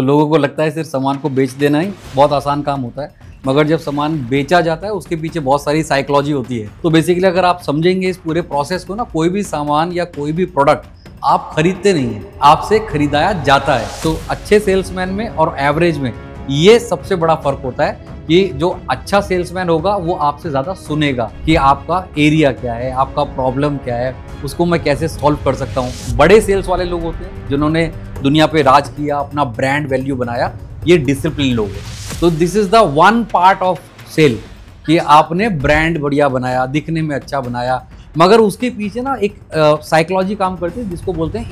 तो लोगों को लगता है सिर्फ सामान को बेच देना ही बहुत आसान काम होता है, मगर जब सामान बेचा जाता है उसके पीछे बहुत सारी साइकोलॉजी होती है। तो बेसिकली अगर आप समझेंगे इस पूरे प्रोसेस को ना, कोई भी सामान या कोई भी प्रोडक्ट आप खरीदते नहीं है, आपसे खरीदाया जाता है। तो अच्छे सेल्समैन में और एवरेज में ये सबसे बड़ा फर्क होता है कि जो अच्छा सेल्समैन होगा वो आपसे ज़्यादा सुनेगा कि आपका एरिया क्या है, आपका प्रॉब्लम क्या है, उसको मैं कैसे सॉल्व कर सकता हूँ। बड़े सेल्स वाले लोग होते हैं जिन्होंने दुनिया पे राज किया, अपना ब्रांड वैल्यू बनाया, ये डिसिप्लिन लोग हैं। तो this is the one part of sale कि आपने ब्रांड बढ़िया बनाया, दिखने में अच्छा बनाया, मगर उसके पीछे ना एक साइकोलॉजी काम करती है जिसको बोलते हैं।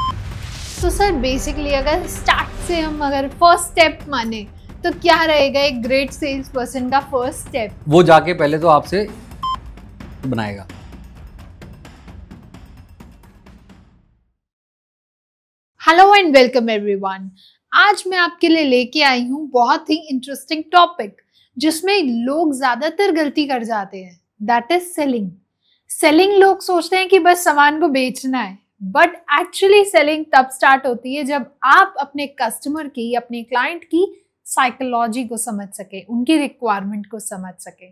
तो सर बेसिकली अगर स्टार्ट से हम अगर फर्स्ट स्टेप माने तो क्या रहेगा एक ग्रेट सेल्स पर्सन का फर्स्ट स्टेप? वो जाके पहले तो आपसे बनाएगा। Hello and welcome everyone. आज मैं आपके लिए लेके आई हूँ बहुत ही इंटरेस्टिंग टॉपिक जिसमें लोग ज्यादातर गलती कर जाते हैं, दैट इज सेलिंग। सेलिंग लोग सोचते हैं कि बस सामान को बेचना है, बट एक्चुअली सेलिंग तब स्टार्ट होती है जब आप अपने कस्टमर की, अपने क्लाइंट की साइकोलॉजी को समझ सके, उनकी रिक्वायरमेंट को समझ सके।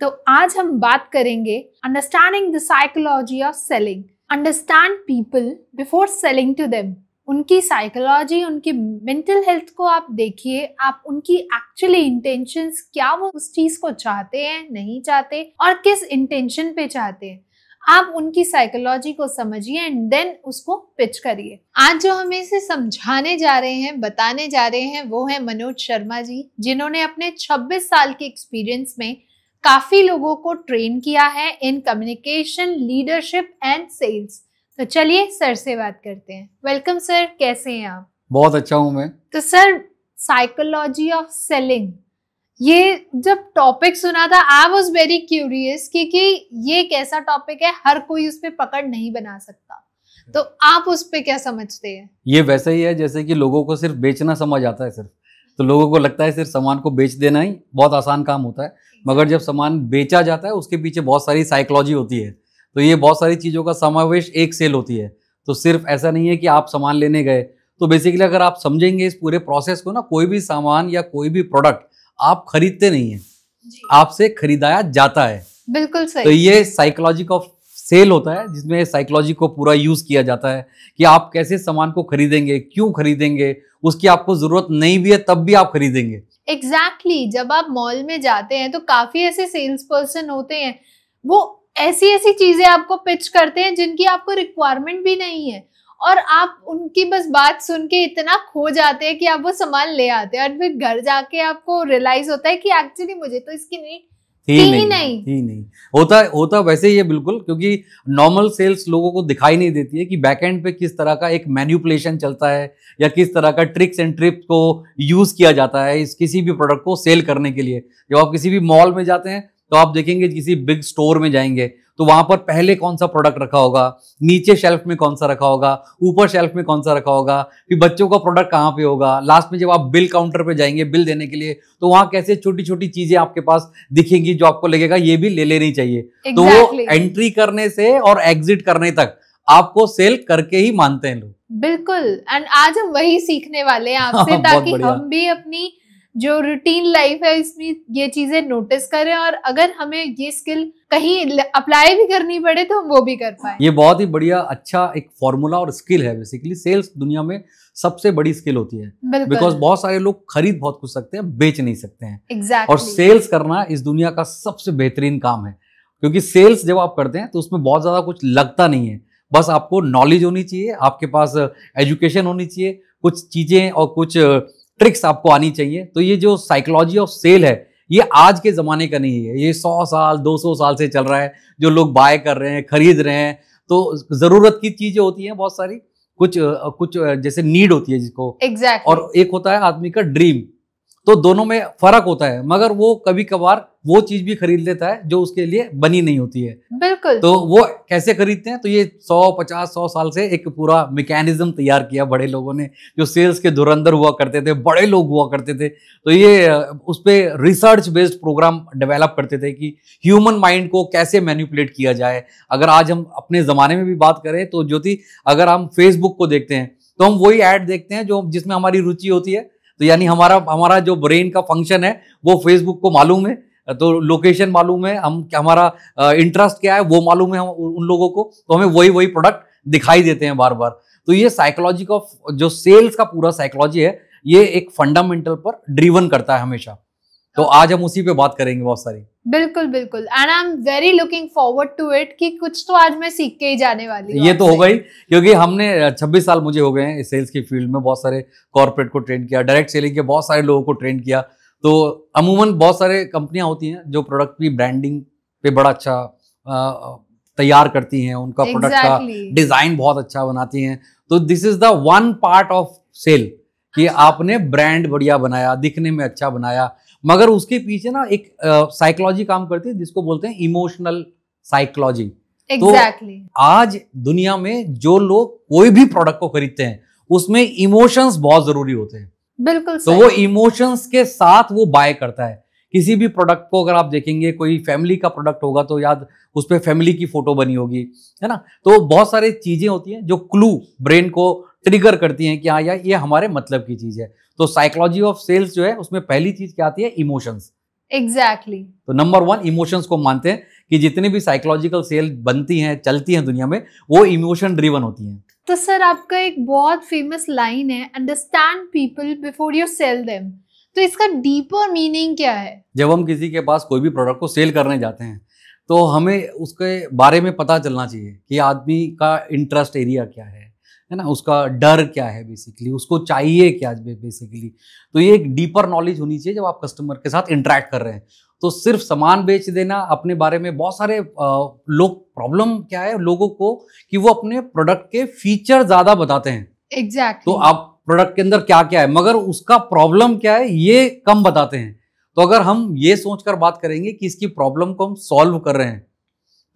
तो आज हम बात करेंगे understanding the psychology of selling. Understand people before selling to them. उनकी साइकोलॉजी, उनकी मेंटल हेल्थ को आप देखिए, आप उनकी एक्चुअली इंटेंशंस, क्या वो उस चीज को चाहते हैं, नहीं चाहते, और किस इंटेंशन पे चाहते हैं, आप उनकी साइकोलॉजी को समझिए एंड देन उसको पिच करिए। आज जो हमें इसे समझाने जा रहे हैं, बताने जा रहे हैं, वो है मनोज शर्मा जी, जिन्होंने अपने 26 साल के एक्सपीरियंस में काफी लोगों को ट्रेन किया है in communication, leadership and sales. तो चलिए सर से बात करते हैं। वेलकम सर, कैसे हैं आप? बहुत अच्छा हूं मैं। तो सर, साइकोलॉजी ऑफ सेलिंग, ये जब टॉपिक सुना था आई वॉज वेरी क्यूरियस, क्योंकि ये एक ऐसा टॉपिक है हर कोई उस पर पकड़ नहीं बना सकता। तो आप उस पे क्या समझते हैं? ये वैसा ही है जैसे कि लोगों को सिर्फ बेचना समझ आता है सिर्फ, तो लोगों को लगता है सिर्फ सामान को बेच देना ही बहुत आसान काम होता है, मगर जब सामान बेचा जाता है उसके पीछे बहुत सारी साइकोलॉजी होती है। तो ये बहुत सारी चीज़ों का समावेश एक सेल होती है। तो सिर्फ ऐसा नहीं है कि आप सामान लेने गए। तो बेसिकली अगर आप समझेंगे इस पूरे प्रोसेस को ना, कोई भी सामान या कोई भी प्रोडक्ट आप खरीदते नहीं है, आपसे खरीदाया जाता है। बिल्कुल सही। तो ये साइकोलॉजी ऑफ सेल होता है जिसमें साइकोलॉजी को पूरा यूज किया जाता है कि आप कैसे सामान को खरीदेंगे, क्यों खरीदेंगे, उसकी आपको जरूरत नहीं भी है तब भी आप खरीदेंगे। एग्जैक्टली। जब आप मॉल में जाते हैं तो काफी ऐसे सेल्स पर्सन होते हैं, वो ऐसी ऐसी चीजें आपको पिच करते हैं जिनकी आपको रिक्वायरमेंट भी नहीं है, और आप उनकी बस बात सुन के इतना खो जाते हैं कि आप वो सामान ले आते हैं, और फिर घर जाके आपको रियलाइज होता है कि एक्चुअली मुझे तो इसकी नीड थी नहीं। होता वैसे ही है बिल्कुल, क्योंकि नॉर्मल सेल्स लोगों को दिखाई नहीं देती है कि बैकएंड पे किस तरह का एक मैन्युपुलेशन चलता है या किस तरह का ट्रिक्स एंड ट्रिप्स को यूज किया जाता है इस किसी भी प्रोडक्ट को सेल करने के लिए। जब आप किसी भी मॉल में जाते हैं तो आप देखेंगे किसी बिग स्टोर में जाएंगे तो वहां पर पहले कौन सा प्रोडक्ट रखा होगा, नीचे शेल्फ में कौन सा रखा होगा, ऊपर शेल्फ में कौन सा रखा होगा, फिर बच्चों का प्रोडक्ट कहाँ पे होगा, लास्ट में जब आप बिल काउंटर पे जाएंगे बिल देने के लिए तो वहां कैसे छोटी छोटी चीजें आपके पास दिखेंगी जो आपको लगेगा ये भी ले लेनी चाहिए। तो वो एंट्री करने से और एग्जिट करने तक आपको सेल करके ही मानते हैं लोग। बिल्कुल। एंड आज हम वही सीखने वाले हैं आपसे, ताकि हम भी अपनी जो रूटीन लाइफ है इसमें ये चीजें नोटिस करें, और अगर हमें ये स्किल कहीं अप्लाई भी करनी पड़े तो हम वो भी कर पाए। ये बहुत ही बढ़िया अच्छा एक फॉर्मूला और स्किल है। बेसिकली सेल्स दुनिया में सबसे बड़ी स्किल होती है, बिकॉज बहुत सारे लोग खरीद बहुत कुछ सकते हैं, बेच नहीं सकते हैं। exactly. और सेल्स करना इस दुनिया का सबसे बेहतरीन काम है, क्योंकि सेल्स जब आप करते हैं तो उसमें बहुत ज्यादा कुछ लगता नहीं है, बस आपको नॉलेज होनी चाहिए, आपके पास एजुकेशन होनी चाहिए, कुछ चीजें और कुछ ट्रिक्स आपको आनी चाहिए। तो ये जो साइकोलॉजी ऑफ सेल है ये आज के ज़माने का नहीं है, ये 100 साल 200 साल से चल रहा है। जो लोग बाय कर रहे हैं, खरीद रहे हैं, तो ज़रूरत की चीज़ें होती हैं बहुत सारी, कुछ जैसे नीड होती है जिसको exactly. और एक होता है आदमी का ड्रीम। तो दोनों में फर्क होता है, मगर वो कभी कभार वो चीज भी खरीद लेता है जो उसके लिए बनी नहीं होती है। बिल्कुल। तो वो कैसे खरीदते हैं? तो ये 100 साल से एक पूरा मैकेनिज्म तैयार किया बड़े लोगों ने, जो सेल्स के धुरंधर हुआ करते थे, बड़े लोग हुआ करते थे। तो ये उस पर रिसर्च बेस्ड प्रोग्राम डेवलप करते थे कि ह्यूमन माइंड को कैसे मैनिपुलेट किया जाए। अगर आज हम अपने जमाने में भी बात करें तो ज्योति, अगर हम फेसबुक को देखते हैं तो हम वही ऐड देखते हैं जो जिसमें हमारी रुचि होती है। तो यानी हमारा हमारा जो ब्रेन का फंक्शन है वो फेसबुक को मालूम है, तो लोकेशन मालूम है, हम हमारा इंटरेस्ट क्या है वो मालूम है उन लोगों को, तो हमें वही वही प्रोडक्ट दिखाई देते हैं बार बार। तो ये साइकोलॉजी का जो सेल्स का पूरा साइकोलॉजी है ये एक फंडामेंटल पर ड्रिवन करता है हमेशा। तो आज हम उसी पे बात करेंगे बहुत सारी। बिल्कुल बिल्कुल, and I am very looking forward to it कि कुछ तो आज मैं सीख के ही जाने वाली हूँ। ये तो होगा ही, क्योंकि हमने 26 साल मुझे हो गए हैं सेल्स की फील्ड में, बहुत सारे कॉर्पोरेट को ट्रेन किया, डायरेक्ट सेलिंग के बहुत सारे लोगों को ट्रेन किया। तो अमूमन बहुत सारे कंपनियां होती हैं जो प्रोडक्ट की ब्रांडिंग पे बड़ा अच्छा तैयार करती हैं, उनका प्रोडक्ट का डिजाइन बहुत अच्छा बनाती हैं। तो this is the one part of sale कि आपने ब्रांड बढ़िया बनाया, दिखने में अच्छा बनाया, मगर उसके पीछे ना एक साइकोलॉजी काम करती है जिसको बोलते हैं इमोशनल साइकोलॉजी। तो आज दुनिया में जो लोग कोई भी प्रोडक्ट को खरीदते हैं उसमें इमोशंस बहुत जरूरी होते हैं। बिल्कुल तो वो इमोशंस के साथ वो बाय करता है। किसी भी प्रोडक्ट को अगर आप देखेंगे, कोई फैमिली का प्रोडक्ट होगा तो याद उस पर फैमिली की फोटो बनी होगी, है ना। तो बहुत सारी चीजें होती हैं जो क्लू ब्रेन को ट्रिगर करती हैं कि हाँ यार ये हमारे मतलब की चीज है। तो साइकोलॉजी ऑफ सेल्स जो है उसमें पहली चीज क्या आती है, इमोशंस। एग्जैक्टली। तो नंबर 1 इमोशंस को मानते हैं कि जितनी भी साइकोलॉजिकल सेल बनती हैं, चलती हैं दुनिया में, वो इमोशन ड्रिवन होती हैं। तो सर आपका एक बहुत फेमस लाइन है, understand people before you sell them. तो इसका डीपर मीनिंग क्या है? जब हम किसी के पास कोई भी प्रोडक्ट को सेल करने जाते हैं तो हमें उसके बारे में पता चलना चाहिए कि आदमी का इंटरेस्ट एरिया क्या है ना, उसका डर क्या है, बेसिकली उसको चाहिए क्या बेसिकली। तो ये एक डीपर नॉलेज होनी चाहिए जब आप कस्टमर के साथ इंटरेक्ट कर रहे हैं। तो सिर्फ सामान बेच देना अपने बारे में, बहुत सारे लोग, प्रॉब्लम क्या है लोगों को कि वो अपने प्रोडक्ट के फीचर ज्यादा बताते हैं। एग्जैक्टली। तो आप प्रोडक्ट के अंदर क्या क्या है मगर उसका प्रॉब्लम क्या है ये कम बताते हैं। तो अगर हम ये सोचकर बात करेंगे कि इसकी प्रॉब्लम को हम सॉल्व कर रहे हैं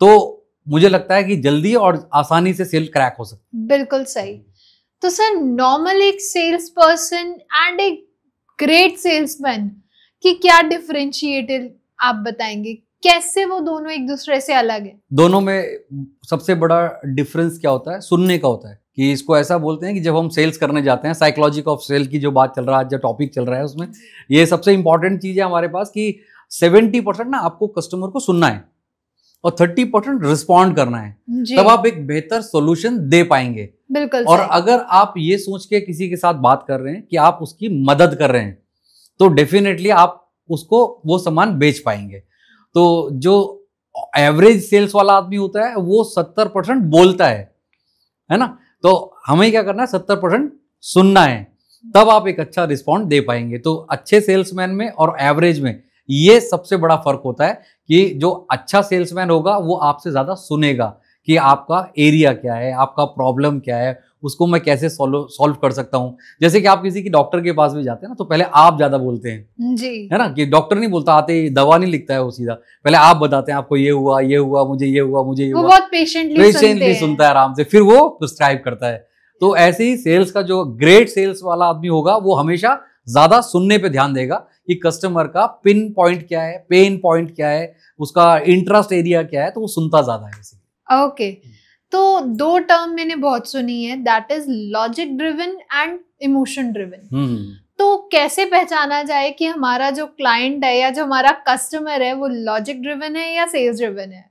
तो मुझे लगता है कि जल्दी और आसानी से सेल क्रैक हो सकती है। बिल्कुल सही। तो सर नॉर्मल एक सेल्स पर्सन एंड एक ग्रेट सेल्समैन की क्या डिफरेंशिएटर आप बताएंगे, कैसे वो दोनों एक दूसरे से अलग है? दोनों में सबसे बड़ा डिफरेंस क्या होता है, सुनने का होता है। कि इसको ऐसा बोलते हैं कि जब हम सेल्स करने जाते हैं, साइकोलॉजी ऑफ सेल की जो बात चल रहा है, जो टॉपिक चल रहा है उसमें ये सबसे इंपॉर्टेंट चीज है हमारे पास कि 70% ना आपको कस्टमर को सुनना है और 30% रिस्पॉन्ड करना है, तब आप एक बेहतर सॉल्यूशन दे पाएंगे। बिल्कुल। और अगर आप ये सोच के किसी के साथ बात कर रहे हैं कि आप उसकी मदद कर रहे हैं तो डेफिनेटली आप उसको वो सामान बेच पाएंगे। तो जो एवरेज सेल्स वाला आदमी होता है वो 70% बोलता है ना। तो हमें क्या करना है, 70% सुनना है, तब आप एक अच्छा रिस्पॉन्ड दे पाएंगे। तो अच्छे सेल्समैन में और एवरेज में ये सबसे बड़ा फर्क होता है कि जो अच्छा सेल्समैन होगा वो आपसे ज्यादा सुनेगा कि आपका एरिया क्या है, आपका प्रॉब्लम क्या है, उसको मैं कैसे सॉल्व कर सकता हूँ। जैसे कि आप किसी की डॉक्टर के पास भी जाते हैं ना तो पहले आप ज्यादा बोलते हैं जी, है ना, कि डॉक्टर नहीं बोलता, आते ही दवा नहीं लिखता है वो, सीधा पहले आप बताते हैं आपको ये हुआ, मुझे ये हुआ, मुझे ये हुआ। बहुत पेशेंटली सुनता है आराम से, फिर वो प्रिस्क्राइब करता है। तो ऐसे ही सेल्स का जो ग्रेट सेल्स वाला आदमी होगा वो हमेशा ज्यादा सुनने पे ध्यान देगा कि कस्टमर का पिन पॉइंट क्या है, पेन पॉइंट क्या है, उसका इंटरेस्ट एरिया क्या है, तो वो सुनता ज्यादा है। ओके। तो दो टर्म मैंने बहुत सुनी है, that is logic driven and emotion driven. तो कैसे पहचाना जाए कि हमारा जो क्लाइंट है या जो हमारा कस्टमर है वो लॉजिक ड्रिवन है या सेल्स ड्रिवन है?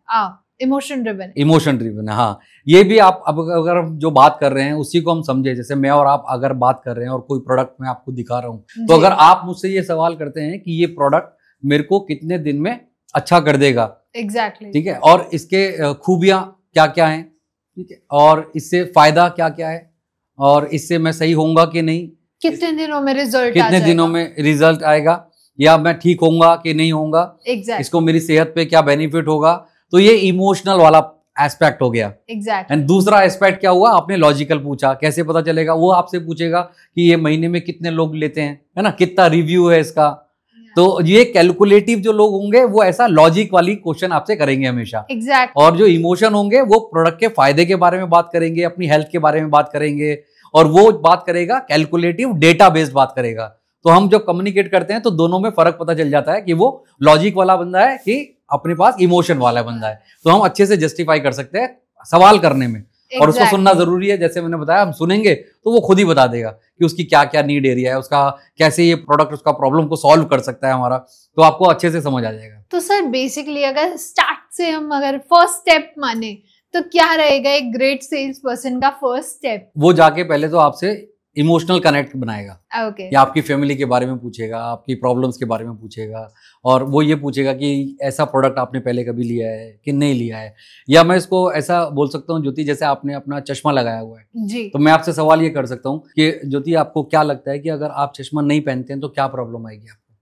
Emotion driven. इमोशन ड्रिवन है, हाँ। ये भी आप अब अगर हम जो बात कर रहे हैं उसी को हम समझे, जैसे मैं और आप अगर बात कर रहे हैं और कोई प्रोडक्ट मैं आपको दिखा रहा हूँ, तो अगर आप मुझसे ये सवाल करते हैं कि ये प्रोडक्ट मेरे को कितने दिन में अच्छा कर देगा, एग्जैक्टली, ठीक है, और इसके खूबियां क्या क्या हैं, ठीक है, और इससे फायदा क्या क्या है, और इससे मैं सही होऊंगा कि नहीं, कितने दिनों में रिजल्ट, कितने दिनों में रिजल्ट आएगा, या मैं ठीक होऊंगा कि नहीं होऊंगा, इसको मेरी सेहत पे क्या बेनिफिट होगा। तो ये इमोशनल वाला एस्पेक्ट हो गया। एग्जैक्टली। एंड दूसरा एस्पेक्ट क्या हुआ, आपने लॉजिकल पूछा, कैसे पता चलेगा, वो आपसे पूछेगा कि ये महीने में कितने लोग लेते हैं, है ना, कितना रिव्यू है इसका। तो ये कैलकुलेटिव जो लोग होंगे वो ऐसा लॉजिक वाली क्वेश्चन आपसे करेंगे हमेशा। और जो इमोशन होंगे वो प्रोडक्ट के फायदे के बारे में बात करेंगे, अपनी हेल्थ के बारे में बात करेंगे, और वो बात करेगा कैलकुलेटिव डेटा बेस्ड बात करेगा। तो हम जब कम्युनिकेट करते हैं तो दोनों में फर्क पता चल जाता है कि वो लॉजिक वाला बंदा है कि अपने पास इमोशन वाला बंदा है। तो हम अच्छे से जस्टिफाई कर सकते हैं सवाल करने में और उसको सुनना जरूरी है। जैसे मैंने बताया, हम सुनेंगे तो वो खुद ही बता देगा कि उसकी क्या क्या नीड एरिया है, उसका कैसे ये प्रोडक्ट उसका प्रॉब्लम को सॉल्व कर सकता है हमारा, तो आपको अच्छे से समझ आ जाएगा। तो सर बेसिकली अगर स्टार्ट से हम अगर फर्स्ट स्टेप माने तो क्या रहेगा एक ग्रेट सेल्स पर्सन का फर्स्ट स्टेप? वो जाके पहले तो आपसे इमोशनल कनेक्ट बनाएगा। ओके। या आपकी फैमिली के बारे में पूछेगा, आपकी प्रॉब्लम्स के बारे में पूछेगा, और वो ये पूछेगा कि ऐसा प्रोडक्ट आपने पहले कभी लिया है कि नहीं लिया है। या मैं इसको ऐसा बोल सकता हूँ ज्योति, जैसे आपने अपना चश्मा लगाया हुआ है जी, तो मैं आपसे सवाल ये कर सकता हूँ कि ज्योति आपको क्या लगता है कि अगर आप चश्मा नहीं पहनते हैं तो क्या प्रॉब्लम आएगी आपको?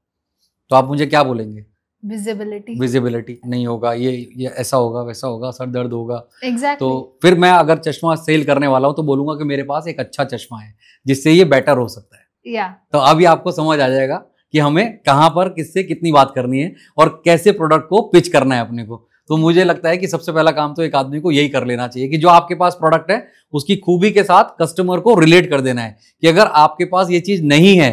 तो आप मुझे क्या बोलेंगे? विजिबिलिटी नहीं होगा, ये ऐसा होगा, वैसा होगा, सर दर्द होगा। Exactly. तो फिर मैं अगर चश्मा सेल करने वाला हूँ तो बोलूंगा कि मेरे पास एक अच्छा चश्मा है जिससे ये बेटर हो सकता है। तो अभी आपको समझ आ जाएगा कि हमें कहाँ पर किससे कितनी बात करनी है और कैसे प्रोडक्ट को पिच करना है अपने को। तो मुझे लगता है कि सबसे पहला काम तो एक आदमी को यही कर लेना चाहिए कि जो आपके पास प्रोडक्ट है उसकी खूबी के साथ कस्टमर को रिलेट कर देना है कि अगर आपके पास ये चीज नहीं है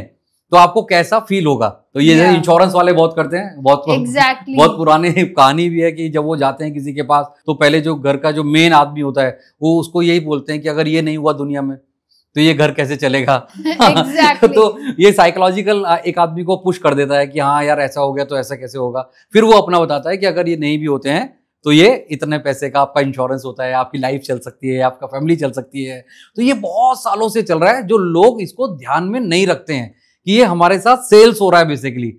तो आपको कैसा फील होगा। तो ये इंश्योरेंस वाले बहुत करते हैं, बहुत पुराने कहानी भी है कि जब वो जाते हैं किसी के पास तो पहले जो घर का जो मेन आदमी होता है वो उसको यही बोलते हैं कि अगर ये नहीं हुआ दुनिया में तो ये घर कैसे चलेगा। तो ये साइकोलॉजिकल एक आदमी को पुश कर देता है कि हाँ यार ऐसा हो गया तो ऐसा कैसे होगा। फिर वो अपना बताता है कि अगर ये नहीं भी होते हैं तो ये इतने पैसे का आपका इंश्योरेंस होता है, आपकी लाइफ चल सकती है, आपका फैमिली चल सकती है। तो ये बहुत सालों से चल रहा है, जो लोग इसको ध्यान में नहीं रखते हैं कि ये हमारे साथ सेल्स हो रहा है बेसिकली,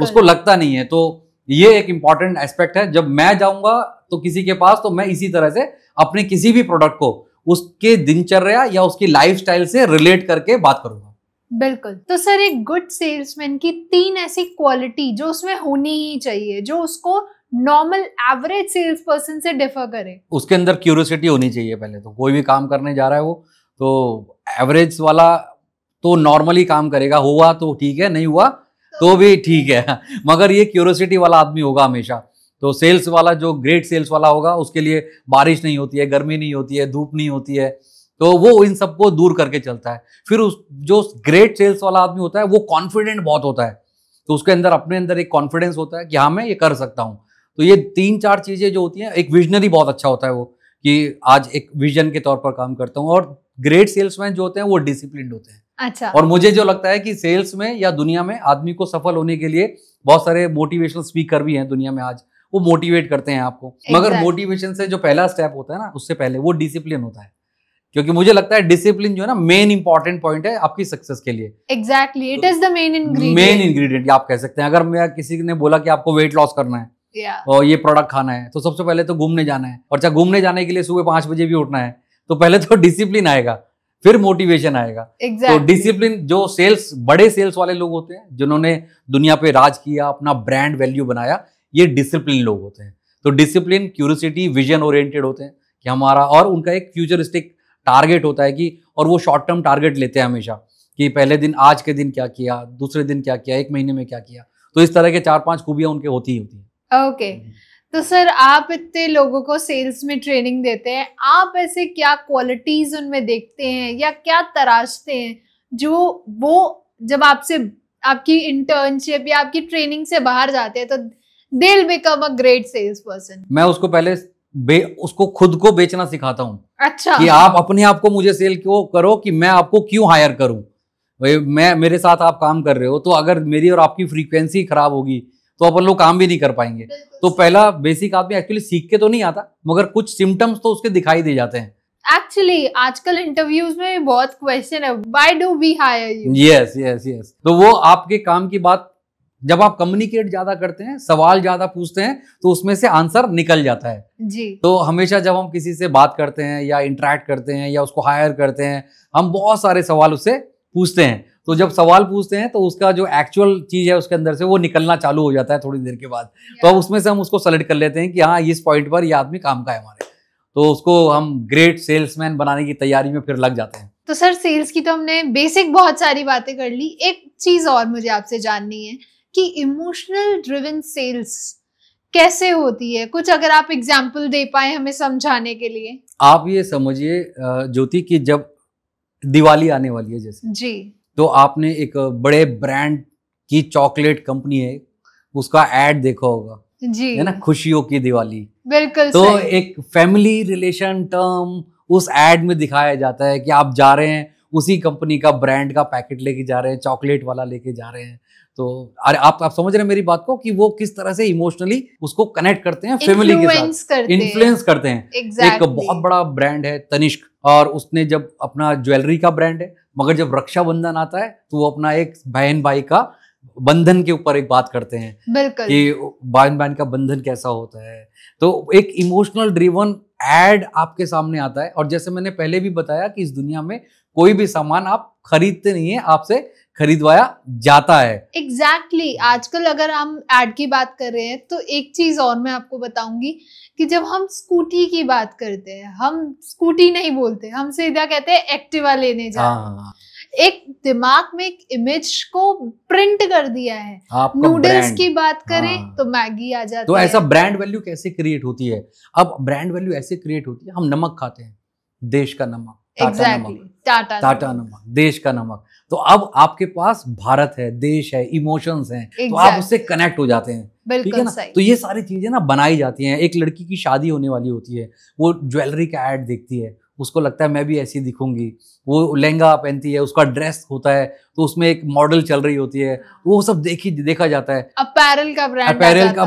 उसको लगता नहीं है। तो ये एक इंपॉर्टेंट एस्पेक्ट है। जब मैं जाऊंगा तो किसी के पास तो मैं इसी तरह से अपने किसी भी प्रोडक्ट को उसके दिनचर्या या उसकी लाइफस्टाइल से रिलेट करके बात करूंगा। बिल्कुल। तो सर एक गुड सेल्समैन की 3 ऐसी क्वालिटी जो उसमें होनी ही चाहिए जो उसको नॉर्मल एवरेज सेल्स पर्सन से डिफर करे। उसके अंदर क्यूरियोसिटी होनी चाहिए। पहले तो कोई भी काम करने जा रहा है वो, तो एवरेज वाला तो नॉर्मली काम करेगा, हुआ तो ठीक है, नहीं हुआ तो भी ठीक है, मगर ये क्यूरियोसिटी वाला आदमी होगा हमेशा। तो सेल्स वाला जो ग्रेट सेल्स वाला होगा उसके लिए बारिश नहीं होती है, गर्मी नहीं होती है, धूप नहीं होती है, तो वो इन सबको दूर करके चलता है। फिर उस जो ग्रेट सेल्स वाला आदमी होता है वो कॉन्फिडेंट बहुत होता है, तो उसके अंदर अपने अंदर एक कॉन्फिडेंस होता है कि हाँ मैं ये कर सकता हूँ। तो ये 3-4 चीजें जो होती हैं, एक विजनरी बहुत अच्छा होता है वो कि आज एक विजन के तौर पर काम करता हूँ। और ग्रेट सेल्समैन जो होते हैं वो डिसिप्लिन्ड होते हैं। अच्छा। और मुझे जो लगता है कि सेल्स में या दुनिया में आदमी को सफल होने के लिए बहुत सारे मोटिवेशनल स्पीकर भी हैं दुनिया में आज, वो मोटिवेट करते हैं आपको। मगर मोटिवेशन से जो पहला स्टेप होता है ना, उससे पहले वो डिसिप्लिन होता है, क्योंकि मुझे लगता है डिसिप्लिन जो है ना मेन इंपॉर्टेंट पॉइंट है आपकी सक्सेस के लिए। Exactly, it is the main ingredient आप कह सकते हैं। अगर मैं किसी ने बोला कि आपको वेट लॉस करना है और ये प्रोडक्ट खाना है, तो सबसे पहले तो घूमने जाना है, और चाहे घूमने जाने के लिए सुबह 5 बजे भी उठना है, तो पहले तो डिसिप्लिन आएगा, फिर मोटिवेशन आएगा। तो डिसिप्लिन जो बड़े सेल्स वाले लोग होते हैं जिन्होंने दुनिया पे राज किया, अपना ब्रांड वैल्यू बनाया, ये डिसिप्लिन लोग होते हैं। तो डिसिप्लिन, क्यूरियोसिटी, विजन ओरिएंटेड होते हैं कि हमारा, और उनका एक फ्यूचरिस्टिक टारगेट होता है कि, और वो शॉर्ट टर्म टारगेट लेते हैं हमेशा कि पहले दिन, आज के दिन क्या किया, दूसरे दिन क्या किया, 1 महीने में क्या किया। तो इस तरह के 4-5 खूबियां उनके होती ही होती है। ओके। तो सर आप इतने लोगों को सेल्स में ट्रेनिंग देते हैं, आप ऐसे क्या क्वालिटीज उनमें देखते हैं या क्या तराशते हैं जो वो जब आपसे आपकी इंटर्नशिप या आपकी ट्रेनिंग से बाहर जाते हैं तो they will become a great sales person? मैं उसको पहले उसको खुद को बेचना सिखाता हूँ। अच्छा। कि आप अपने आप को मुझे सेल क्यों करो, कि मैं आपको क्यों हायर करूं। मैं मेरे साथ आप काम कर रहे हो, तो अगर मेरी और आपकी फ्रीक्वेंसी खराब होगी तो अपन लोग काम भी नहीं कर पाएंगे। तो पहला बेसिक आदमी एक्चुअली सीख के तो नहीं आता, मगर कुछ सिम्टम्स तो उसके दिखाई दे जाते हैं। एक्चुअली आजकल इंटरव्यूज में बहुत क्वेश्चन है, why do we hire you? Yes. तो वो आपके काम की बात, जब आप कम्युनिकेट ज्यादा करते हैं, सवाल ज्यादा पूछते हैं, तो उसमें से आंसर निकल जाता है जी। तो हमेशा जब हम किसी से बात करते हैं या इंटरेक्ट करते हैं या उसको हायर करते हैं, हम बहुत सारे सवाल उससे पूछते हैं। तो जब सवाल पूछते हैं तो उसका जो एक्चुअल चीज है उसके अंदर से वो निकलना चालू हो जाता है थोड़ी देर के बाद। तो अब उसमें से हम उसको सेलेक्ट कर लेते हैं कि हाँ इस पॉइंट पर ये आदमी काम का है हमारे, तो उसको हम ग्रेट सेल्समैन बनाने की तैयारी में फिर लग जाते हैं। तो सर सेल्स की तो हमने बेसिक बहुत सारी बातें कर ली, एक चीज और मुझे आपसे जाननी है कि इमोशनल ड्रिवन सेल्स कैसे होती है, कुछ अगर आप एग्जाम्पल दे पाए हमें समझाने के लिए। आप ये समझिए ज्योति की जब दिवाली आने वाली है जैसे जी, तो आपने एक बड़े ब्रांड की चॉकलेट कंपनी है उसका एड देखा होगा जी, है ना, खुशियों की दिवाली। बिल्कुल। तो एक फैमिली रिलेशन टर्म उस एड में दिखाया जाता है कि आप जा रहे हैं उसी कंपनी का ब्रांड का पैकेट लेके जा रहे हैं, चॉकलेट वाला लेके जा रहे हैं। तो अरे आप समझ रहे हैं मेरी बात को कि वो किस तरह से इमोशनली उसको कनेक्ट करते हैं फैमिली के साथ, इन्फ्लुएंस करते हैं। एक बहुत बड़ा ब्रांड है तनिष्क, और उसने जब अपना ज्वेलरी का ब्रांड है, मगर जब रक्षाबंधन आता है तो वो अपना एक बहन भाई का बंधन के ऊपर एक बात करते हैं कि बहन बहन का बंधन कैसा होता है। तो एक इमोशनल ड्रिवन एड आपके सामने आता है। और जैसे मैंने पहले भी बताया कि इस दुनिया में कोई भी सामान आप खरीदते नहीं है, आपसे खरीदवाया जाता है। एग्जैक्टली आजकल अगर हम एड की बात कर रहे हैं तो एक चीज और मैं आपको बताऊंगी कि जब हम स्कूटी की बात करते हैं, हम स्कूटी नहीं बोलते, हम सीधा कहते हैं एक्टिवा लेने जा रहे हैं। एक दिमाग में एक इमेज को प्रिंट कर दिया है। नूडल्स की बात करें तो मैगी आ जाती है। तो ऐसा ब्रांड वैल्यू कैसे क्रिएट होती है? अब ब्रांड वैल्यू ऐसे क्रिएट होती है, हम नमक खाते हैं, देश का नमक, टाटा नमक, देश का नमक। तो अब आपके पास भारत है, देश है, इमोशंस हैं, तो आप उससे कनेक्ट हो जाते हैं, ठीक है ना। तो ये सारी चीजें ना बनाई जाती हैं। एक लड़की की शादी होने वाली होती है, वो ज्वेलरी का एड देखती है, उसको लगता है मैं भी ऐसी दिखूंगी, वो लहंगा पहनती है, उसका ड्रेस होता है तो उसमें एक मॉडल चल रही होती है, वो सब देखा जाता है। अपैरल का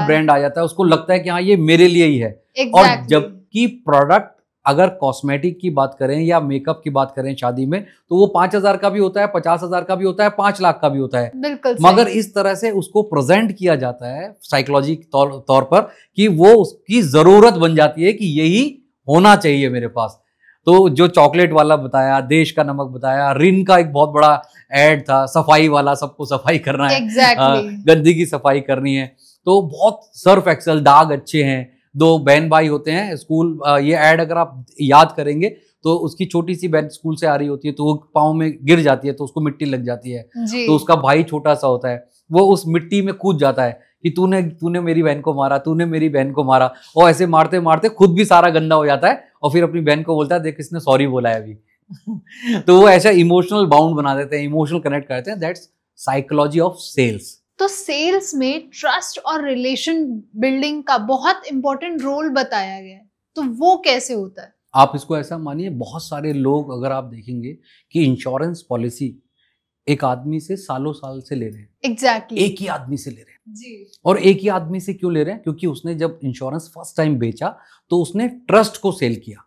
ब्रांड आ जाता है, उसको लगता है कि हाँ ये मेरे लिए ही है। और जबकि प्रोडक्ट अगर कॉस्मेटिक की बात करें या मेकअप की बात करें शादी में, तो वो 5,000 का भी होता है, 50,000 का भी होता है, 5 लाख का भी होता है। बिल्कुल मगर इस तरह से उसको प्रेजेंट किया जाता है साइकोलॉजी तौर पर कि वो उसकी जरूरत बन जाती है कि यही होना चाहिए मेरे पास। तो जो चॉकलेट वाला बताया, देश का नमक बताया, रिन का एक बहुत बड़ा एड था, सफाई वाला, सबको सफाई करना है, गंदगी की सफाई करनी है। तो बहुत सर्फ एक्सेल, दाग अच्छे हैं, 2 बहन भाई होते हैं स्कूल, ये एड अगर आप याद करेंगे तो उसकी छोटी सी बहन स्कूल से आ रही होती है, तो वो पाँव में गिर जाती है तो उसको मिट्टी लग जाती है, तो उसका भाई छोटा सा होता है, वो उस मिट्टी में कूद जाता है कि तूने मेरी बहन को मारा, तूने मेरी बहन को मारा। और ऐसे मारते मारते खुद भी सारा गंदा हो जाता है और फिर अपनी बहन को बोलता है देख इसने सॉरी बोला है अभी। तो वो ऐसा इमोशनल बाउंड बना देते हैं, इमोशनल कनेक्ट करते हैं। That's psychology of sales. तो सेल्स में ट्रस्ट और रिलेशन बिल्डिंग का बहुत इंपॉर्टेंट रोल बताया गया है, तो वो कैसे होता है? आप इसको ऐसा मानिए, बहुत सारे लोग अगर आप देखेंगे कि इंश्योरेंस पॉलिसी एक आदमी से सालों साल से ले रहे हैं। एग्जैक्टली एक ही आदमी से ले रहे हैं जी। और एक ही आदमी से क्यों ले रहे हैं? क्योंकि उसने जब इंश्योरेंस फर्स्ट टाइम बेचा तो उसने ट्रस्ट को सेल किया।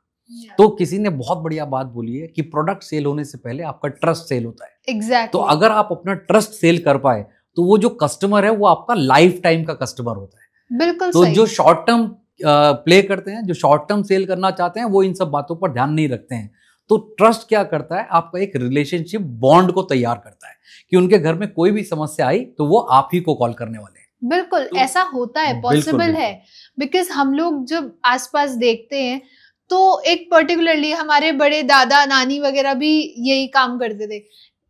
तो किसी ने बहुत बढ़िया बात बोली है कि प्रोडक्ट सेल होने से पहले आपका ट्रस्ट सेल होता है। एग्जैक्टली तो अगर आप अपना ट्रस्ट सेल कर पाए तो वो जो कस्टमर है वो आपका लाइफ टाइम का कस्टमर होता है। बिल्कुल तो सही। जो शॉर्ट टर्म प्ले करते हैं, जो शॉर्ट टर्म सेल करना चाहते हैं, वो इन सब बातों पर ध्यान नहीं रखते हैं। तो ट्रस्ट क्या करता है? आपका एक रिलेशनशिप बॉन्ड को तैयार करता है कि उनके घर में कोई भी समस्या आई तो वो आप ही को कॉल करने वाले हैं। बिल्कुल तो ऐसा होता है, पॉसिबल है। बिकॉज हम लोग जब आसपास देखते हैं तो एक पर्टिकुलरली हमारे बड़े दादा नानी वगैरह भी यही काम करते थे।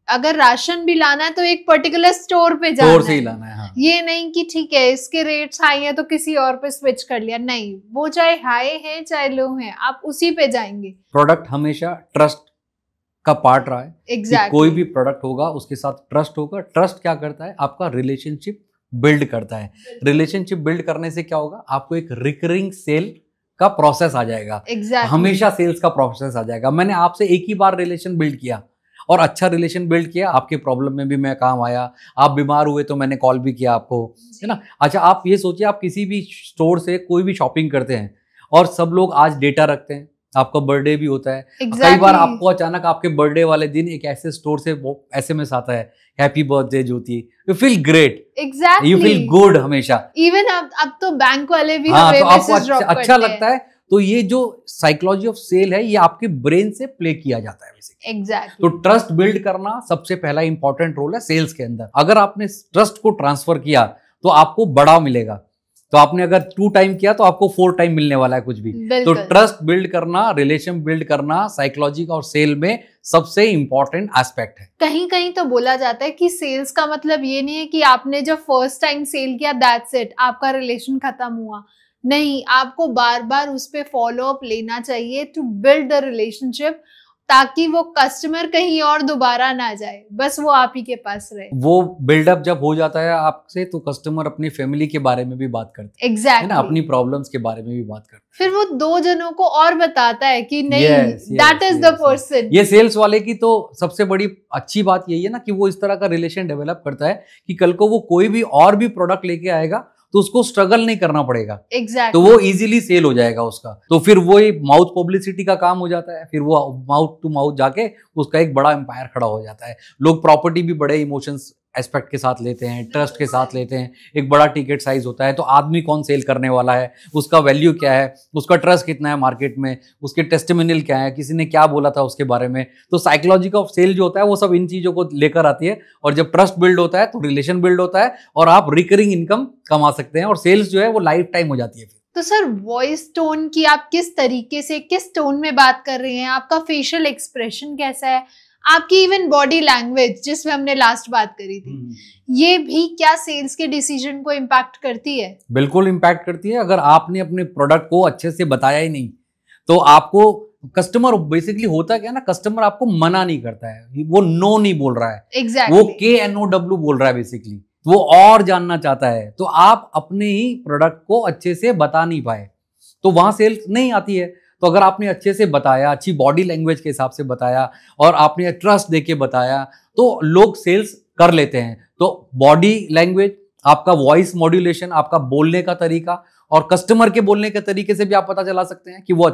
अगर राशन भी लाना है तो एक पर्टिकुलर स्टोर पे जाना से ही लाना है। हाँ। ये नहीं कि ठीक है इसके रेट्स हाई है तो किसी और पे स्विच कर लिया, नहीं, वो चाहे हाई है चाहे लो है, आप उसी पे जाएंगे। प्रोडक्ट हमेशा ट्रस्ट का पार्ट रहा है। Exactly. कोई भी प्रोडक्ट होगा उसके साथ ट्रस्ट होगा। ट्रस्ट क्या करता है? आपका रिलेशनशिप बिल्ड करता है। रिलेशनशिप बिल्ड करने से क्या होगा? आपको एक रिकरिंग सेल का प्रोसेस आ जाएगा। Exactly. हमेशा सेल्स का प्रोसेस आ जाएगा। मैंने आपसे एक ही बार रिलेशन बिल्ड किया और अच्छा रिलेशन बिल्ड किया, आपके प्रॉब्लम में भी मैं काम आया, आप बीमार हुए तो मैंने कॉल भी किया आपको, है ना। अच्छा, आप ये सोचिए, आप किसी भी स्टोर से कोई भी शॉपिंग करते हैं और सब लोग आज डेटा रखते हैं, आपका बर्थडे भी होता है। कई बार आपको अचानक आपके बर्थडे वाले दिन एक ऐसे स्टोर से SMS आता है, happy birthday Jyoti, you feel great, exactly, you feel good हमेशा। इवन अब तो बैंक वाले भी हाँ, तो आपको अच्छा लगता है। तो ये जो साइकोलॉजी ऑफ सेल है ये आपके ब्रेन से प्ले किया जाता है बेसिकली। एग्जैक्टली। तो ट्रस्ट बिल्ड करना सबसे पहला इंपॉर्टेंट रोल है सेल्स के अंदर। अगर आपने ट्रस्ट को ट्रांसफर किया तो आपको बड़ा मिलेगा। तो आपने अगर 2 टाइम किया तो आपको 4 टाइम मिलने वाला है कुछ भी। तो ट्रस्ट बिल्ड करना, रिलेशन बिल्ड करना साइकोलॉजी और सेल में सबसे इंपॉर्टेंट एस्पेक्ट है। कहीं कहीं तो बोला जाता है कि सेल्स का मतलब ये नहीं है कि आपने जब फर्स्ट टाइम सेल किया दैट्स इट, आपका रिलेशन खत्म हुआ। नहीं, आपको बार बार उस पे फॉलो अप लेना चाहिए टू बिल्ड द रिलेशनशिप। ताकि वो कस्टमर कहीं और दोबारा ना जाए, बस वो आप ही के पास रहे। वो बिल्डअप जब हो जाता है आपसे तो कस्टमर अपनी फैमिली के बारे में भी बात करते हैं, एग्जैक्टली है ना, अपनी प्रॉब्लम्स के बारे में भी बात करते हैं। फिर वो 2 जनों को और बताता है कि नहीं, Yes, that is the person. ये सेल्स वाले की तो सबसे बड़ी अच्छी बात यही है ना कि वो इस तरह का रिलेशन डेवलप करता है कि कल को वो कोई भी और भी प्रोडक्ट लेके आएगा तो उसको स्ट्रगल नहीं करना पड़ेगा। एग्जैक्टली तो वो इजीली सेल हो जाएगा उसका। तो फिर वो माउथ पब्लिसिटी का काम हो जाता है, फिर वो माउथ टू माउथ जाके उसका एक बड़ा एम्पायर खड़ा हो जाता है। लोग प्रॉपर्टी भी बड़े इमोशंस एस्पेक्ट के साथ लेते हैं, ट्रस्ट के साथ लेते हैं। एक बड़ा टिकट साइज होता है तो आदमी कौन सेल करने वाला है, उसका वैल्यू क्या है, उसका ट्रस्ट कितना है मार्केट में, उसके टेस्टिमोनियल क्या है, किसी ने क्या बोला था उसके बारे में। तो साइकोलॉजी ऑफ सेल जो होता है वो सब इन चीजों को लेकर आती है। और जब ट्रस्ट बिल्ड होता है तो रिलेशन बिल्ड होता है और आप रिकरिंग इनकम कमा सकते हैं और सेल्स जो है वो लाइफ टाइम हो जाती है। तो सर वॉइस टोन की आप किस तरीके से, किस टोन में बात कर रहे हैं, आपका फेशियल एक्सप्रेशन कैसा है, आपकी इवन बॉडी लैंग्वेज जिसमें हमने लास्ट बात करी थी, ये भी क्या सेल्स के डिसीजन को इम्पैक्ट करती है? बिल्कुल इम्पैक्ट करती है। अगर आपने अपने प्रोडक्ट को अच्छे से बताया ही नहीं तो आपको कस्टमर बेसिकली होता क्या है ना, कस्टमर आपको मना नहीं करता है, वो नो नहीं बोल रहा है। एग्जैक्टली वो KNOW बोल रहा है बेसिकली, वो और जानना चाहता है। तो आप अपने ही प्रोडक्ट को अच्छे से बता नहीं पाए तो वहां सेल्स नहीं आती है। तो अगर आपने अच्छे से बताया, अच्छी बॉडी लैंग्वेज के हिसाब से बताया और आपने ट्रस्ट देके बताया तो लोग सेल्स कर लेते हैं। तो बॉडी लैंग्वेज, आपका वॉइस मॉड्यूलेशन, आपका बोलने का तरीका और कस्टमर के बोलने के तरीके से भी आप पता चला सकते हैं कि वो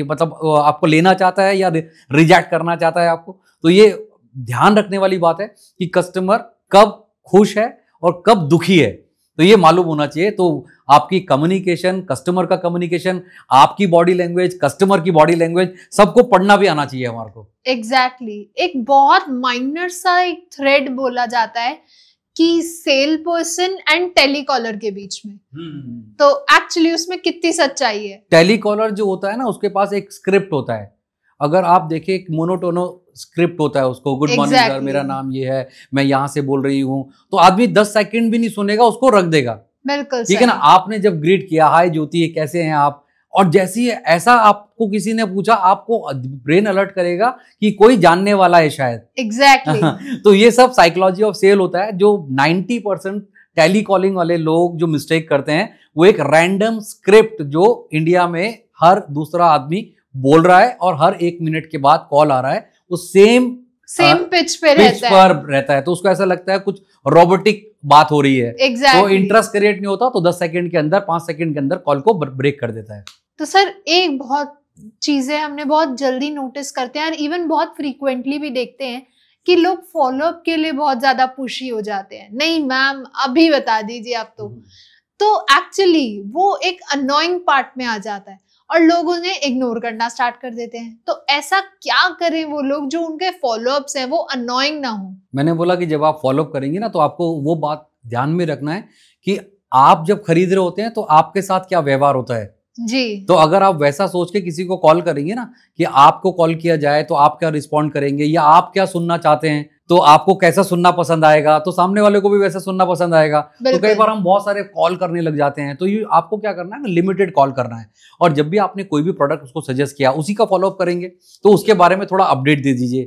मतलब आपको लेना चाहता है या रिजेक्ट करना चाहता है आपको। तो ये ध्यान रखने वाली बात है कि कस्टमर कब खुश है और कब दुखी है, तो ये मालूम होना चाहिए। तो आपकी कम्युनिकेशन, कस्टमर का कम्युनिकेशन, आपकी बॉडी लैंग्वेज, कस्टमर की बॉडी लैंग्वेज, सबको पढ़ना भी आना चाहिए हमारे को। एग्जैक्टली एक बहुत माइनर सा एक थ्रेड बोला जाता है कि सेल पर्सन एंड टेलीकॉलर के बीच में, तो एक्चुअली उसमें कितनी सच्चाई है? टेलीकॉलर जो होता है ना उसके पास एक स्क्रिप्ट होता है। अगर आप देखें एक मोनोटोनो स्क्रिप्ट होता है उसको, गुड मॉर्निंग सर, मेरा नाम ये है, मैं यहाँ से बोल रही हूँ, तो आदमी 10 सेकंड भी नहीं सुनेगा, उसको रख देगा। बिल्कुल ठीक है ना। आपने जब ग्रीट किया, हाय ज्योति कैसे हैं आप, और जैसे ही ऐसा आपको किसी ने पूछा, आपको ब्रेन अलर्ट करेगा कि कोई जानने वाला है शायद। एग्जैक्टली तो ये सब साइकोलॉजी ऑफ सेल होता है। जो 90% टेलीकॉलिंग वाले लोग जो मिस्टेक करते हैं वो एक रैंडम स्क्रिप्ट जो इंडिया में हर दूसरा आदमी बोल रहा है और हर 1 मिनट के बाद कॉल आ रहा है, वो सेम पिच पे रहता है। तो उसको ऐसा लगता है कुछ रोबोटिक बात हो रही है। तो इंटरेस्ट क्रिएट नहीं होता, तो 10 सेकंड के अंदर, 5 सेकंड के अंदर कॉल को ब्रेक कर देता है। तो सर एक बहुत चीजें हमने बहुत जल्दी नोटिस करते हैं और इवन बहुत फ्रीक्वेंटली भी देखते हैं कि लोग फॉलोअप के लिए बहुत ज्यादा पुशी हो जाते हैं, नहीं मैम अभी बता दीजिए आप। तो एक्चुअली वो एक अननोइंग पार्ट में आ जाता है और लोग उन्हें इग्नोर करना स्टार्ट कर देते हैं। तो ऐसा क्या करें वो लोग जो उनके फॉलोअप्स हैं वो अननोइंग ना हो? मैंने बोला कि जब आप फॉलोअप करेंगे ना तो आपको वो बात ध्यान में रखना है कि आप जब खरीद रहे होते हैं तो आपके साथ क्या व्यवहार होता है जी। तो अगर आप वैसा सोच के किसी को कॉल करेंगे ना कि आपको कॉल किया जाए तो आप क्या रिस्पॉन्ड करेंगे या आप क्या सुनना चाहते हैं, तो आपको कैसा सुनना पसंद आएगा, तो सामने वाले को भी वैसा सुनना पसंद आएगा। तो कई बार हम बहुत सारे कॉल करने लग जाते हैं। तो ये आपको क्या करना है ना, लिमिटेड कॉल करना है। और जब भी आपने कोई भी प्रोडक्ट उसको सजेस्ट किया, उसी का फॉलोअप करेंगे तो उसके बारे में थोड़ा अपडेट दे दीजिए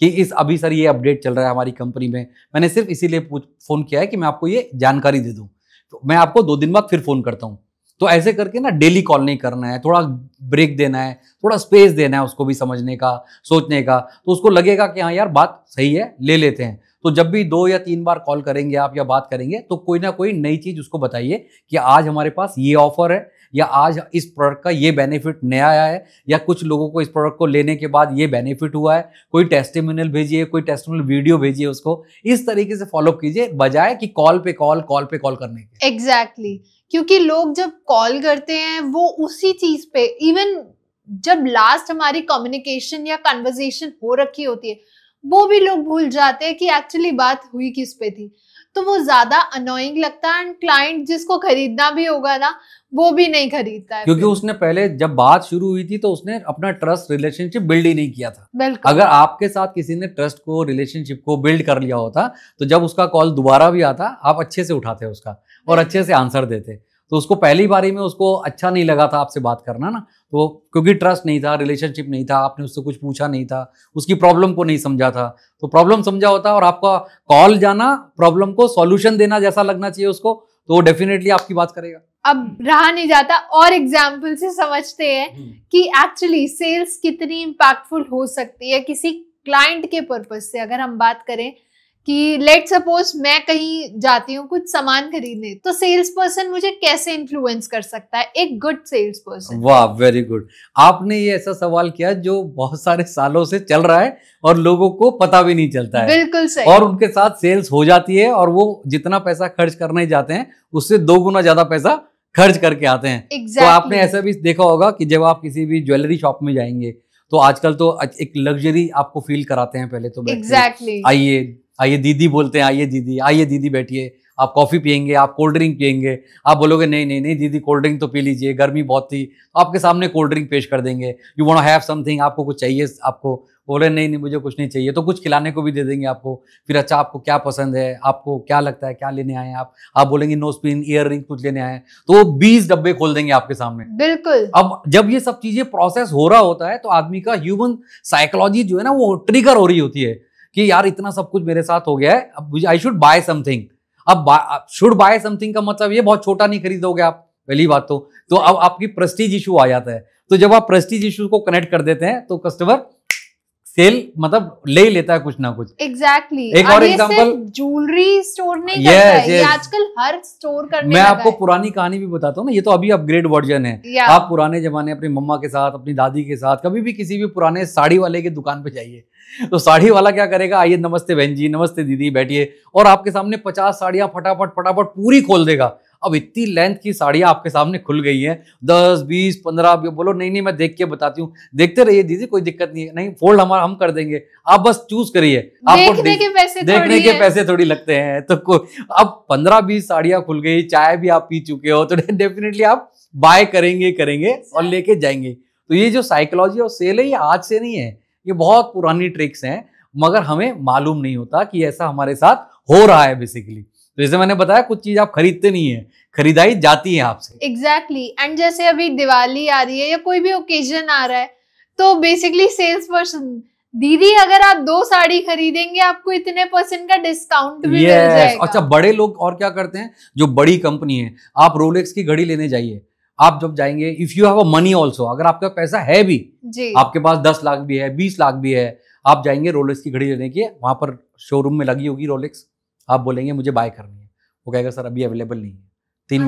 कि अभी सर ये अपडेट चल रहा है हमारी कंपनी में, मैंने सिर्फ इसीलिए फोन किया है कि मैं आपको ये जानकारी दे दूं, तो मैं आपको 2 दिन बाद फिर फोन करता हूँ। तो ऐसे करके ना डेली कॉल नहीं करना है, थोड़ा ब्रेक देना है, थोड़ा स्पेस देना है उसको भी समझने का, सोचने का। तो उसको लगेगा कि हाँ यार बात सही है, ले लेते हैं। तो जब भी 2 या 3 बार कॉल करेंगे आप या बात करेंगे तो कोई ना कोई नई चीज उसको बताइए कि आज हमारे पास ये ऑफर है, या आज इस प्रोडक्ट का ये बेनिफिट नया आया है, या कुछ लोगों को इस प्रोडक्ट को लेने के बाद ये बेनिफिट हुआ है। कोई टेस्टिमोनियल भेजिए, कोई टेस्टिमोनियल वीडियो भेजिए उसको। इस तरीके से फॉलोअप कीजिए बजाय कि कॉल पे कॉल करने के। एग्जैक्टली क्योंकि लोग जब कॉल करते हैं वो उसी चीज पे, इवन जब लास्ट हमारी कम्युनिकेशन या कन्वर्सेशन हो रखी होती है वो भी लोग भूल जाते हैं कि एक्चुअली बात हुई किस पे थी। तो वो ज्यादा अनोइंग लगता है एंड क्लाइंट जिसको खरीदना भी होगा ना वो भी नहीं खरीदता है, क्योंकि उसने पहले जब बात शुरू हुई थी तो उसने अपना ट्रस्ट रिलेशनशिप बिल्ड ही नहीं किया था। बिल्कुल। अगर आपके साथ किसी ने ट्रस्ट को, रिलेशनशिप को बिल्ड कर लिया होता तो जब उसका कॉल दोबारा भी आता आप अच्छे से उठाते उसका और अच्छे से आंसर देते। तो उसको पहली बारी में उसको अच्छा नहीं लगा था आपसे बात करना ना, तो क्योंकि ट्रस्ट नहीं था, रिलेशनशिप नहीं था, आपने उससे कुछ पूछा नहीं था, उसकी प्रॉब्लम को नहीं समझा था। तो प्रॉब्लम समझा होता और आपका कॉल जाना प्रॉब्लम को सॉल्यूशन देना जैसा लगना चाहिए उसको, तो वो डेफिनेटली आपकी बात करेगा। अब रहा नहीं जाता और एग्जाम्पल से समझते हैं कि एक्चुअली सेल्स कितनी इम्पैक्टफुल हो सकती है किसी क्लाइंट के पर्पज से। अगर हम बात करें कि लेट सपोज मैं कहीं जाती हूँ कुछ सामान खरीदने, तो सेल्स पर्सन मुझे कैसे इन्फ्लुएंस कर सकता है, एक गुड सेल्स पर्सन? वाह, वेरी गुड। आपने ये ऐसा सवाल किया जो बहुत सारे सालों से चल रहा है और लोगों को पता भी नहीं चलता है। बिल्कुल सही। और उनके साथ सेल्स हो जाती है और वो जितना पैसा खर्च करने जाते हैं उससे 2 गुना ज्यादा पैसा खर्च करके आते हैं। Exactly. तो आपने ऐसा भी देखा होगा कि जब आप किसी भी ज्वेलरी शॉप में जाएंगे तो आजकल तो एक लग्जरी आपको फील कराते हैं। पहले तो Exactly. आइए दीदी बोलते हैं, आइए दीदी बैठिए, आप कॉफी पियेंगे, आप कोल्ड ड्रिंक पियेंगे। आप बोलोगे नहीं दीदी कोल्ड ड्रिंक तो पी लीजिए, गर्मी बहुत थी, आपके सामने कोल्ड ड्रिंक पेश कर देंगे। You want to have something, आपको कुछ चाहिए, आपको बोले नहीं नहीं मुझे कुछ नहीं चाहिए, तो कुछ खिलाने को भी दे देंगे आपको। फिर अच्छा आपको क्या पसंद है, आपको क्या लगता है, क्या लेने आए हैं आप बोलेंगे नोज पिन, ईयर रिंग कुछ लेने आए हैं, तो 20 डब्बे खोल देंगे आपके सामने। बिल्कुल। अब जब ये सब चीजें प्रोसेस हो रहा होता है तो आदमी का ह्यूमन साइकोलॉजी जो है ना वो ट्रिगर हो रही होती है कि यार इतना सब कुछ मेरे साथ हो गया है, अब मुझे आई शुड बाय समथिंग। अब शुड बाय समथिंग का मतलब ये बहुत छोटा नहीं खरीदोगे आप, पहली बात तो अब आपकी प्रेस्टीज इशू आ जाता है। तो जब आप प्रेस्टीज इशू को कनेक्ट कर देते हैं तो कस्टमर सेल मतलब ले ही लेता है कुछ ना कुछ। एग्जैक्टली। एक और एग्जांपल, ज्वेलरी स्टोर नहीं करता है, ये आजकल हर स्टोर करने मैं लगा आपको है। पुरानी कहानी भी बताता हूँ ना, ये तो अभी अपग्रेड वर्जन है। आप पुराने जमाने अपनी मम्मा के साथ, अपनी दादी के साथ कभी भी किसी भी पुराने साड़ी वाले की दुकान पे जाइए, तो साड़ी वाला क्या करेगा, आइए नमस्ते बहन जी, नमस्ते दीदी, बैठिए, और आपके सामने 50 साड़ियां फटाफट पूरी खोल देगा। अब इतनी लेंथ की साड़ियां आपके सामने खुल गई हैं, 10, 20, 15, बोलो नहीं मैं देख के बताती हूँ, देखते रहिए दीदी कोई दिक्कत नहीं है, नहीं फोल्ड हम कर देंगे, आप बस चूज करिए। आपको देखने के पैसे थोड़ी लगते हैं। तो अब 15-20 साड़ियां खुल गई, चाय भी आप पी चुके हो, तो डेफिनेटली आप बाय करेंगे और लेके जाएंगे। तो ये जो साइकोलॉजी और सेल है ये आज से नहीं है, ये बहुत पुरानी ट्रिक्स हैं, मगर हमें मालूम नहीं होता कि ऐसा हमारे साथ हो रहा है बेसिकली। तो जैसे मैंने बताया कुछ चीज आप खरीदते नहीं है, खरीदाई जाती है आपसे। एग्जैक्टली। एंड जैसे अभी दिवाली आ रही है या कोई भी ओकेजन आ रहा है, तो बेसिकली सेल्स पर्सन, दीदी अगर आप 2 साड़ी खरीदेंगे आपको इतने % का डिस्काउंट भी मिल जाएगा। अच्छा, बड़े लोग और क्या करते हैं, जो बड़ी कंपनी है, आप रोलेक्स की घड़ी लेने जाइए, आप जब जाएंगे, if you have a money also, अगर आपका पैसा है भी जी, आपके पास 10 लाख भी है, 20 लाख भी है, आप जाएंगे रोलेक्स की घड़ी लेने के, वहां पर शोरूम में लगी होगी रोलेक्स, आप बोलेंगे मुझे बाय करनी है, वो कहेगा सर अभी अवेलेबल नहीं है, 3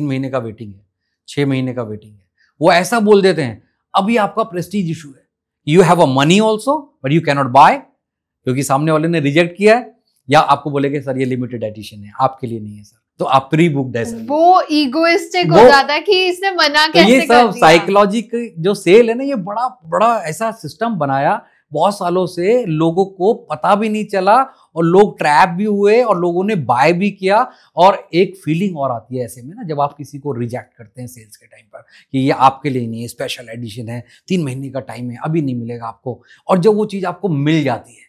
महीने का वेटिंग है, 6 महीने का वेटिंग है। वो ऐसा बोल देते हैं। अभी आपका प्रेस्टीज इशू है, you have a money also but you cannot buy, क्योंकि सामने वाले ने रिजेक्ट किया है, या आपको बोलेंगे सर ये लिमिटेड एडिशन है, आपके लिए नहीं है सर, तो आप प्री बुक्ड है सर। वो ईगोइस्टिक हो जाता है कि इसने मना कैसे कर दिया। ये सब साइकोलॉजी की जो सेल है ना, ये बड़ा ऐसा सिस्टम बनाया बहुत सालों से, लोगों को पता भी नहीं चला और लोग ट्रैप भी हुए और लोगों ने बाय भी किया। और एक फीलिंग और आती है ऐसे में ना, जब आप किसी को रिजेक्ट करते हैं सेल्स के टाइम पर कि ये आपके लिए नहीं है, स्पेशल एडिशन है, 3 महीने का टाइम है, अभी नहीं मिलेगा आपको, और जब वो चीज आपको मिल जाती है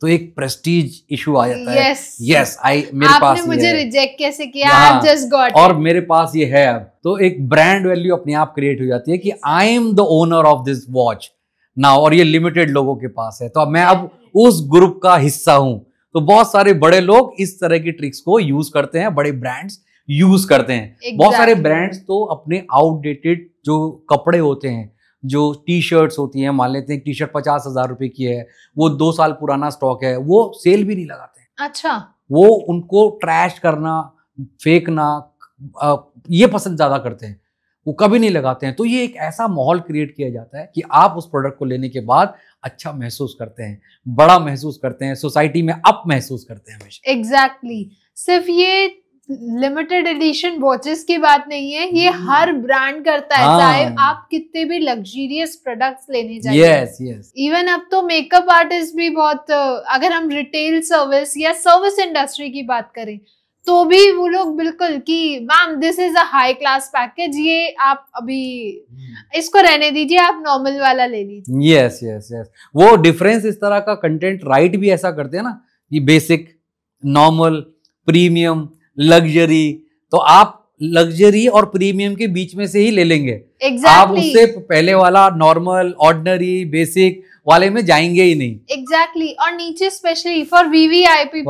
तो एक प्रेस्टीज इशू आ जाता है। मेरे पास मुझे रिजेक्ट कैसे किया, आई जस्ट गॉट, और मेरे पास ये है। अब तो एक ब्रांड वैल्यू अपने आप क्रिएट हो जाती है कि I am the owner of this watch now, और ये लिमिटेड लोगों के पास है, तो मैं अब उस ग्रुप का हिस्सा हूं। तो बहुत सारे बड़े लोग इस तरह की ट्रिक्स को यूज करते हैं, बड़े ब्रांड्स यूज करते हैं। बहुत सारे ब्रांड्स तो अपने आउटडेटेड जो कपड़े होते हैं, जो टी शर्ट्स होती हैं, मान लेते हैं टी शर्ट 50,000 रुपए की है, वो 2 साल पुराना स्टॉक है, वो सेल भी नहीं लगाते। अच्छा। वो उनको ट्रैश करना, फेंकना, ये पसंद ज्यादा करते हैं, वो कभी नहीं लगाते हैं। तो ये एक ऐसा माहौल क्रिएट किया जाता है कि आप उस प्रोडक्ट को लेने के बाद अच्छा महसूस करते हैं, बड़ा महसूस करते हैं, सोसाइटी में अप महसूस करते हैं हमेशा। एग्जैक्टली। सिर्फ ये लिमिटेड एडिशन वॉचेस की बात नहीं है, ये हर ब्रांड करता है, चाहे आप कितने भी लग्जरियस प्रोडक्ट्स लेने जाइए। यस। इवन अब तो मेकअप आर्टिस्ट भी बहुत, अगर हम रिटेल सर्विस या सर्विस इंडस्ट्री की बात करें तो भी वो लोग बिल्कुल कि ma'am this is a high class package, ये आप अभी इसको रहने दीजिए, आप नॉर्मल वाला ले लीजिए। यस। वो डिफरेंस इस तरह का कंटेंट राइट भी ऐसा करते हैं ना, ये बेसिक, नॉर्मल, प्रीमियम, लग्जरी, तो आप लग्जरी और प्रीमियम के बीच में से ही ले लेंगे। आप उससे पहले वाला नॉर्मल ऑर्डिनरी बेसिक वाले में जाएंगे ही नहीं। एग्जैक्टली और नीचे स्पेशली फॉर वीवीआईपी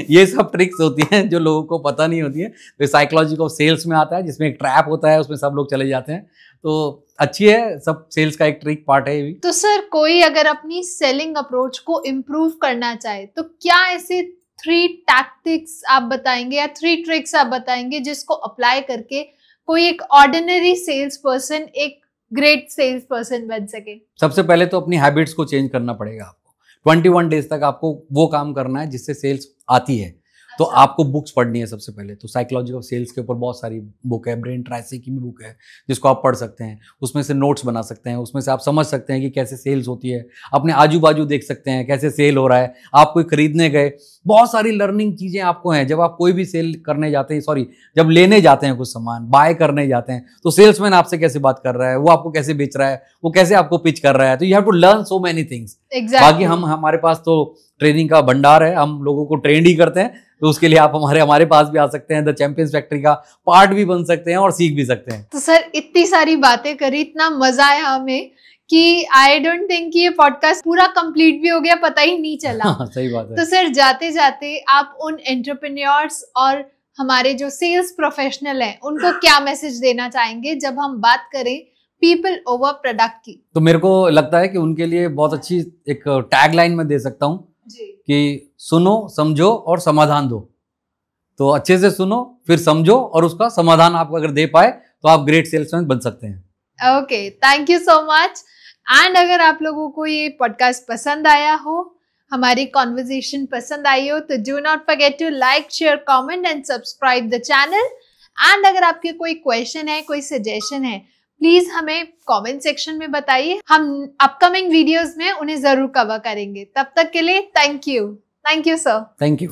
ये सब ट्रिक्स होती हैं जो लोगों को पता नहीं होती है। तो साइकोलॉजी ऑफ सेल्स में आता है, जिसमें एक ट्रैप होता है, उसमें सब लोग चले जाते हैं। तो अच्छी है, सब सेल्स का एक ट्रिक पार्ट है ये भी। तो सर कोई अगर अपनी सेलिंग अप्रोच को इम्प्रूव करना चाहे तो क्या ऐसे 3 टैक्टिक्स आप बताएंगे या 3 ट्रिक्स आप बताएंगे जिसको अप्लाई करके कोई एक ऑर्डिनरी सेल्स पर्सन एक ग्रेट सेल्स पर्सन बन सके? सबसे पहले तो अपनी हैबिट्स को चेंज करना पड़ेगा आपको। 21 डेज तक आपको वो काम करना है जिससे सेल्स आती है। तो आपको बुक्स पढ़नी है सबसे पहले। तो साइकोलॉजी ऑफ सेल्स के ऊपर बहुत सारी बुक है, ब्रेन ट्राइसी की भी बुक है जिसको आप पढ़ सकते हैं, उसमें से नोट्स बना सकते हैं, उसमें से आप समझ सकते हैं कि कैसे सेल्स होती है, अपने आजू बाजू देख सकते हैं कैसे सेल हो रहा है। आप कोई खरीदने गए, बहुत सारी लर्निंग चीज़ें आपको हैं। जब आप कोई भी सेल करने जाते हैं, जब लेने जाते हैं कुछ सामान, बाय करने जाते हैं, तो सेल्समैन आपसे कैसे बात कर रहा है, वो आपको कैसे बेच रहा है, वो कैसे आपको पिच कर रहा है। तो you have to learn so many things. बाकी हमारे पास तो ट्रेनिंग का भंडार है, हम लोगों को ट्रेंड ही करते हैं। तो उसके लिए आप हमारे पास भी आ सकते हैं, द चैंपियंस फैक्ट्री का पार्ट भी बन सकते हैं और सीख भी सकते हैं। तो सर इतनी सारी बातें करी, इतना मजा आया हमें कि आई डोंट थिंक ये पॉडकास्ट पूरा कंप्लीट भी हो गया, पता ही नहीं चला। सही बात है। तो सर जाते जाते आप उन एंटरप्रेन्योर्स और हमारे जो सेल्स प्रोफेशनल हैं उनको क्या मैसेज देना चाहेंगे जब हम बात करें पीपल ओवर प्रोडक्ट की? तो मेरे को लगता है कि उनके लिए बहुत अच्छी एक टैग लाइन में दे सकता हूँ कि सुनो, समझो और समाधान दो। तो अच्छे से सुनो, फिर समझो, और उसका समाधान आप अगर दे पाए तो आप ग्रेट सेल्समैन बन सकते हैं। Okay, thank you so much. And अगर आप लोगों को ये पॉडकास्ट पसंद आया हो, हमारी कॉन्वर्जेशन पसंद आई हो, तो do not forget to like, share, comment and subscribe the channel. And अगर आपके कोई क्वेश्चन है, कोई सजेशन है, प्लीज हमें कमेंट सेक्शन में बताइए। हम अपकमिंग वीडियोस में उन्हें जरूर कवर करेंगे। तब तक के लिए thank you sir. Thank you.